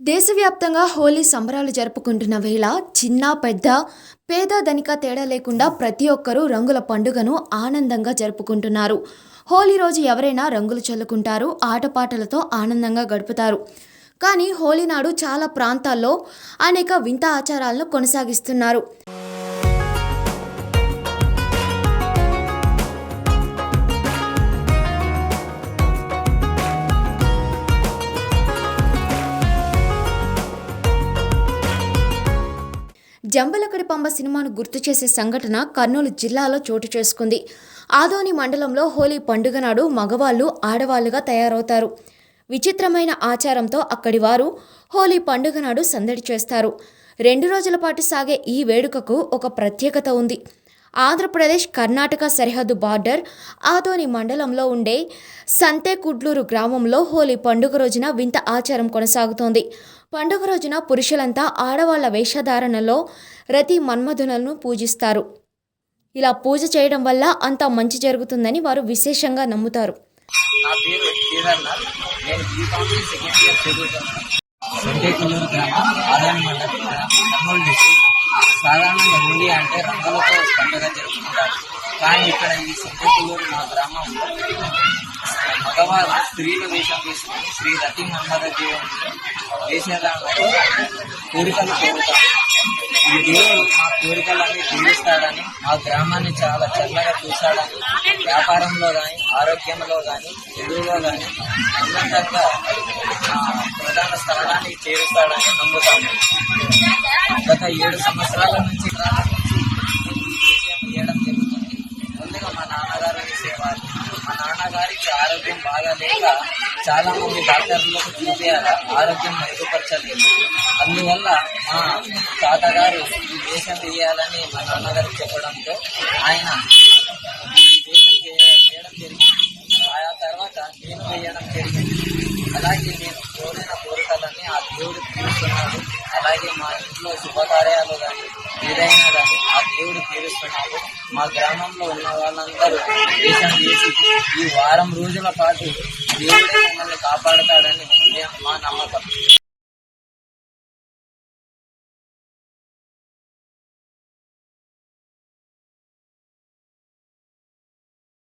దేశవ్యాప్తంగా హోలీ సంబరాలు జరుపుకుంటున్న వేళ చిన్న పెద్ద పేద ధనిక తేడా లేకుండా ప్రతి ఒక్కరూ రంగుల పండుగను ఆనందంగా జరుపుకుంటున్నారు. హోలీ రోజు ఎవరైనా రంగులు చల్లుకుంటారు, ఆటపాటలతో ఆనందంగా గడుపుతారు. కానీ హోలీ నాడు చాలా ప్రాంతాల్లో అనేక వింత ఆచారాలను కొనసాగిస్తున్నారు. జంబలకడి పంబ సినిమాను గుర్తు చేసే సంఘటన కర్నూలు జిల్లాలో చోటు చేసుకుంది. ఆదోని మండలంలో హోలీ పండుగ నాడు మగవాళ్ళు ఆడవాళ్లుగా తయారవుతారు. విచిత్రమైన ఆచారంతో అక్కడి వారు హోలీ పండుగ నాడు సందడి చేస్తారు. 2 రోజుల పాటు సాగే ఈ వేడుకకు ఒక ప్రత్యేకత ఉంది. ఆంధ్రప్రదేశ్ కర్ణాటక సరిహద్దు బార్డర్ ఆదోని మండలంలో ఉండే సంతేకుడ్లూరు గ్రామంలో హోలీ పండుగ రోజున వింత ఆచారం కొనసాగుతోంది. పండుగ రోజున పురుషులంతా ఆడవాళ్ల వేషధారణలో రతి మన్మధులను పూజిస్తారు. ఇలా పూజ చేయడం వల్ల అంతా మంచి జరుగుతుందని వారు విశేషంగా నమ్ముతారు. నా పేరు కేదార్నాథ్. నేను బీకామ్ సెకండ్ ఇయర్ చదువుతున్నాను. సంతేకుల్లూరు గ్రామం, ఆదాయం మండలం, కర్నూలు డిస్ట్రిక్ట్. సాధారణంగా హోలీ అంటే రంగులతో పండుగ జరుపుకుంటారు. కానీ ఇక్కడ ఈ సంతేకుల్లూరు మా గ్రామం మగవారు స్త్రీల వేషం తీసుకుని శ్రీ రతి మన్మథ దేవుని వేషధారణతో కోరికలు కోరుతారు. ఈ దేవుడు మా కోరికలన్నీ తీరుస్తాడని, మా గ్రామాన్ని చాలా చల్లగా చూస్తాడని, వ్యాపారంలో కానీ, ఆరోగ్యంలో కానీ, చదువులో కానీ ఉన్నతంగా ప్రధాన స్థానానికి చేరుస్తాడని నమ్ముతాము. గత 7 సంవత్సరాల నుంచి చేయడం జరుగుతుంది. ముందుగా మా నాన్నగారు వేసేవారు. మా నాన్నగారికి ఆరోగ్యం బాగా లేక చాలా మంది డాక్టర్లకు చూపే ఆరోగ్యం మెరుగుపరచలేదు. అందువల్ల మా తాతగారు ఈ వేషం వేయాలని మా నాన్నగారికి చెప్పడంతో ఆయన ఈ వేషం చేయడం జరిగింది. ఆ తర్వాత నేను వేయడం జరిగింది. అలాగే నేను కోరిన కోరికలన్నీ ఆ దేవుడు తీరుస్తున్నాడు. అలాగే మా ఇంట్లో శుభకార్యాలు కానీ ఏదైనా కానీ ఆ దేవుడు తీరుస్తున్నాడు. మా గ్రామంలో ఉన్న వాళ్ళందరూ వేషం చేసి ఈ వారం రోజుల పాటు దేవుడే మమ్మల్ని కాపాడతాడని మా నమ్మకం.